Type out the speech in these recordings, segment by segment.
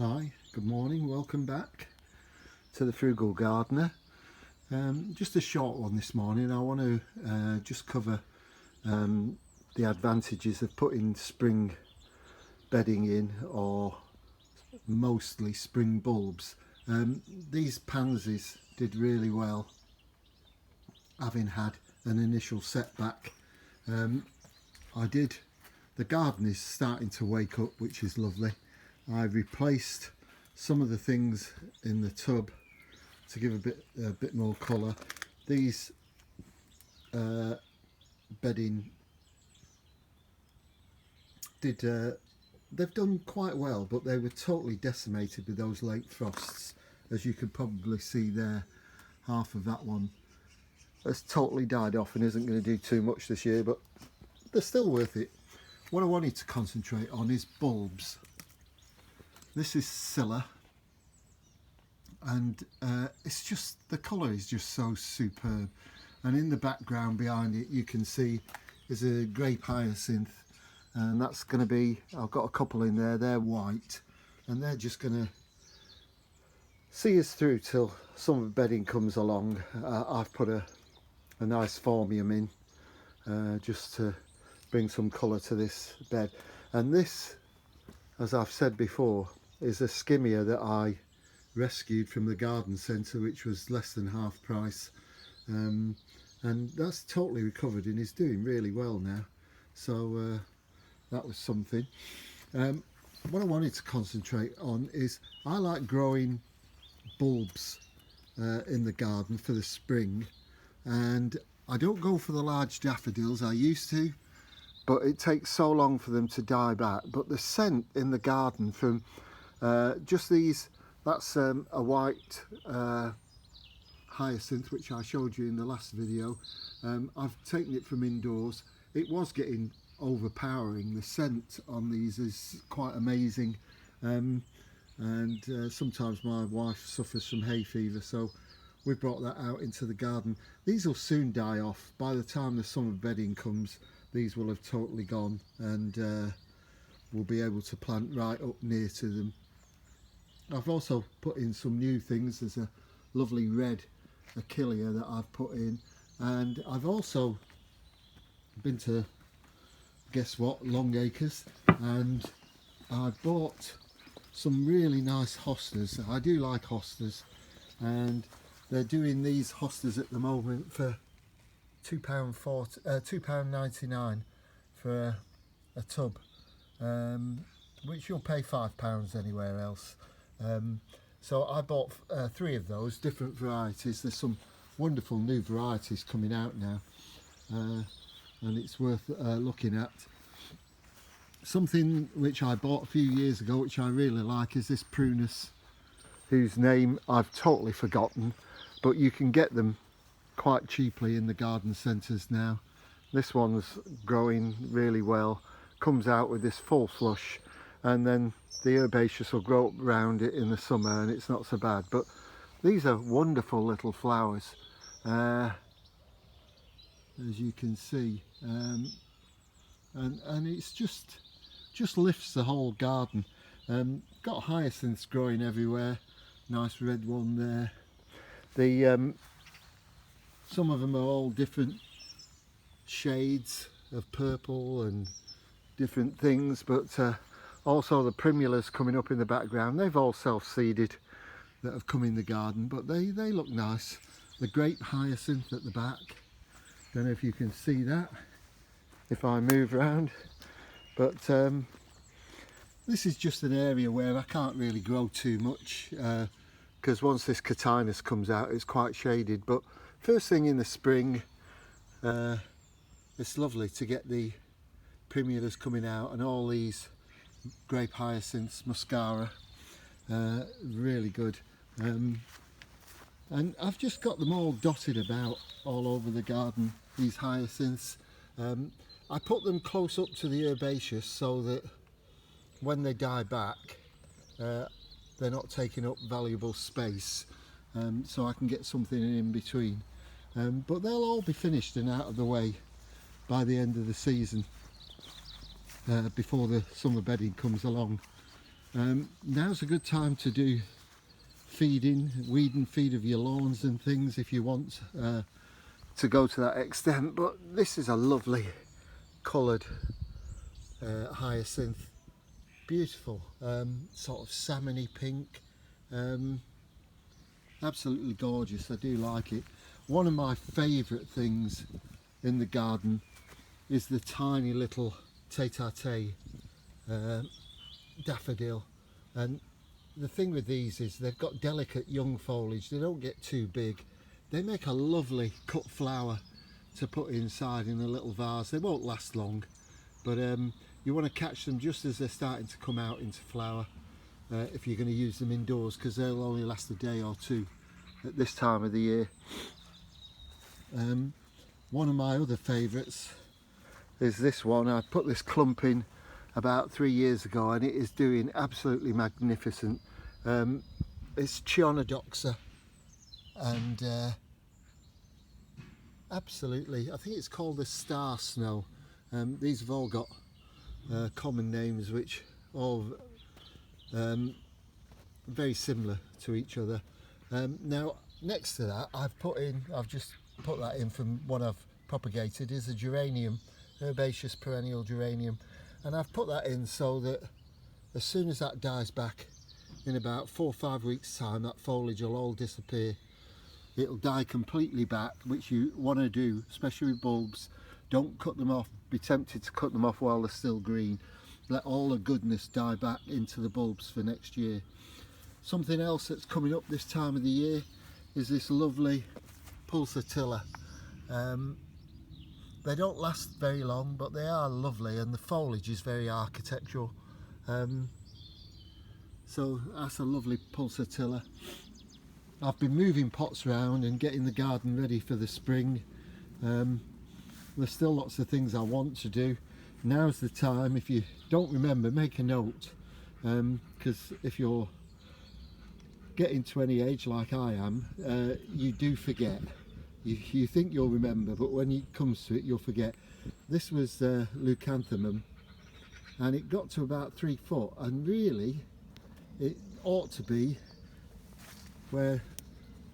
Hi, good morning, welcome back to the Frugal Gardener. Just a short one this morning. I want to just cover the advantages of putting spring bedding in, or mostly spring bulbs. These pansies did really well, having had an initial setback. The garden is starting to wake up, which is lovely. I've replaced some of the things in the tub to give a bit more colour. These bedding they've done quite well, but they were totally decimated with those late frosts. As you could probably see there, half of that one has totally died off and isn't going to do too much this year, but they're still worth it. What I wanted to concentrate on is bulbs. This is Scilla, and it's just, the colour is just so superb. And in the background behind it you can see is a grape hyacinth, and that's going to be, I've got a couple in there, they're white, and they're just going to see us through till summer bedding comes along. I've put a nice phormium in just to bring some colour to this bed. And this, as I've said before, is a Skimmia that I rescued from the garden centre, which was less than half price, and that's totally recovered and is doing really well now. So that was something. What I wanted to concentrate on is I like growing bulbs in the garden for the spring, and I don't go for the large daffodils. I used to, but it takes so long for them to die back. But the scent in the garden from just these, that's a white hyacinth, which I showed you in the last video. I've taken it from indoors. It was getting overpowering. The scent on these is quite amazing, and sometimes my wife suffers from hay fever, so we brought that out into the garden. These will soon die off. By the time the summer bedding comes, these will have totally gone, and we'll be able to plant right up near to them. I've also put in some new things. There's a lovely red Achillea that I've put in, and I've also been to, guess what, Longacres, and I bought some really nice hostas. I do like hostas, and they're doing these hostas at the moment for £2.99 for a tub, which you'll pay £5 anywhere else. So I bought 3 of those, different varieties. There's some wonderful new varieties coming out now, and it's worth looking at. Something which I bought a few years ago, which I really like, is this Prunus, whose name I've totally forgotten, but you can get them quite cheaply in the garden centres now. This one's growing really well, comes out with this full flush, and then the herbaceous will grow up around it in the summer, and it's not so bad. But these are wonderful little flowers, as you can see, and it's just lifts the whole garden. Got hyacinths growing everywhere, nice red one there. Some of them are all different shades of purple and different things, but also the primulas coming up in the background. They've all self-seeded that have come in the garden, but they look nice. The grape hyacinth at the back, don't know if you can see that if I move around, but this is just an area where I can't really grow too much, because once this Catinus comes out it's quite shaded. But first thing in the spring, it's lovely to get the primulas coming out, and all these grape hyacinths, muscara, really good. And I've just got them all dotted about all over the garden, these hyacinths. I put them close up to the herbaceous so that when they die back, they're not taking up valuable space, so I can get something in between. But they'll all be finished and out of the way by the end of the season, before the summer bedding comes along. Now's a good time to do feeding, weed and feed of your lawns and things if you want to go to that extent. But this is a lovely coloured hyacinth, beautiful, sort of salmony pink, absolutely gorgeous. I do like it. One of my favourite things in the garden is the tiny little tete-a-tete daffodil, and the thing with these is they've got delicate young foliage. They don't get too big. They make a lovely cut flower to put inside in a little vase. They won't last long, but you want to catch them just as they're starting to come out into flower if you're going to use them indoors, because they'll only last a day or two at this time of the year. One of my other favourites is this one. I put this clump in about 3 years ago and it is doing absolutely magnificent. It's Chionodoxa, and absolutely, I think it's called the star snow. These have all got common names which all very similar to each other. Now next to that I've just put that in from one I've propagated, is a geranium, herbaceous perennial geranium, and I've put that in so that as soon as that dies back in about 4 or 5 weeks time, that foliage will all disappear. It'll die completely back, which you want to do, especially with bulbs. Don't cut them off, be tempted to cut them off while they're still green. Let all the goodness die back into the bulbs for next year. Something else that's coming up this time of the year is this lovely pulsatilla. They don't last very long, but they are lovely, and the foliage is very architectural. So that's a lovely pulsatilla. I've been moving pots around and getting the garden ready for the spring. There's still lots of things I want to do. Now's the time. If you don't remember, make a note, because if you're getting to any age like I am, you do forget. You think you'll remember, but when it comes to it, you'll forget. This was leucanthemum, and it got to about 3 foot, and really it ought to be where,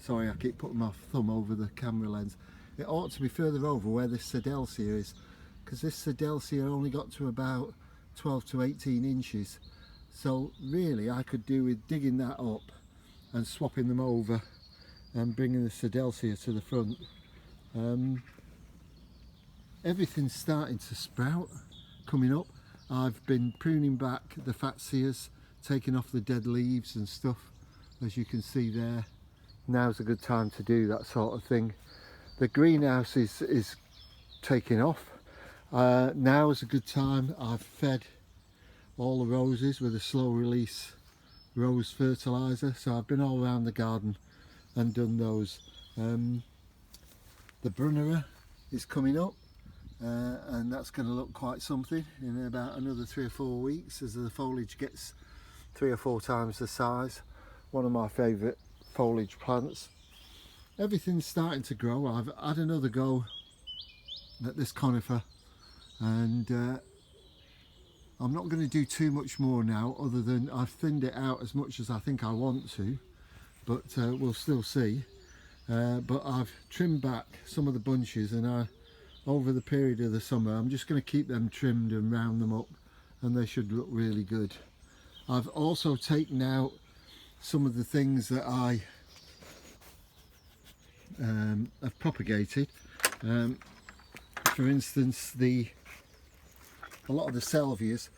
sorry I keep putting my thumb over the camera lens, it ought to be further over where this Sadelsia is, because this Sadelsia only got to about 12 to 18 inches. So really I could do with digging that up and swapping them over and bringing the Sadelsia to the front. Everything's starting to sprout, coming up. I've been pruning back the Fatsias, taking off the dead leaves and stuff, as you can see there. Now's a good time to do that sort of thing. The greenhouse is taking off. Now is a good time. I've fed all the roses with a slow release rose fertilizer, so I've been all around the garden and done those. The Brunnera is coming up, and that's going to look quite something in about another 3 or 4 weeks as the foliage gets 3 or 4 times the size. One of my favourite foliage plants. Everything's starting to grow. I've had another go at this conifer, and I'm not going to do too much more now, other than I've thinned it out as much as I think I want to, but we'll still see. But I've trimmed back some of the bunches, and over the period of the summer I'm just going to keep them trimmed and round them up, and they should look really good. I've also taken out some of the things that I have propagated. For instance, a lot of the salvias.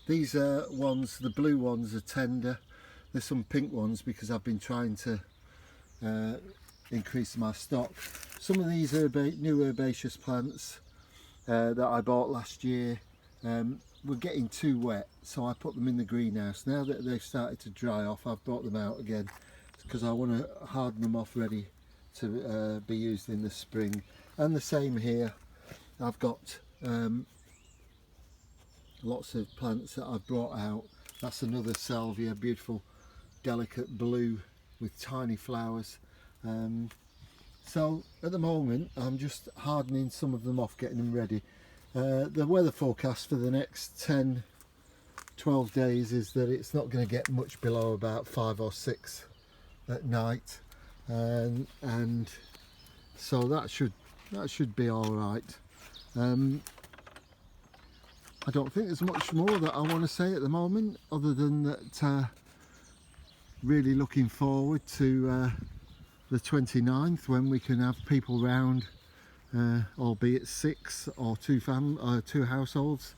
These are ones, the blue ones are tender. There's some pink ones because I've been trying to increase my stock. Some of these new herbaceous plants that I bought last year were getting too wet, so I put them in the greenhouse. Now that they've started to dry off, I've brought them out again because I want to harden them off ready to be used in the spring. And the same here. I've got lots of plants that I've brought out. That's another salvia, beautiful delicate blue with tiny flowers. So at the moment I'm just hardening some of them off, getting them ready. The weather forecast for the next 10 12 days is that it's not going to get much below about 5 or 6 at night, and so that should be all right. I don't think there's much more that I want to say at the moment, other than that really looking forward to the 29th, when we can have people round, albeit 6 or 2 households.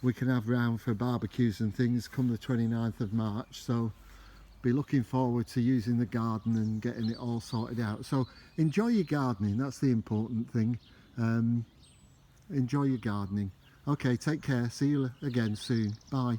We can have round for barbecues and things come the 29th of March, so be looking forward to using the garden and getting it all sorted out. So enjoy your gardening, that's the important thing. Enjoy your gardening. Okay, take care, see you again soon, bye.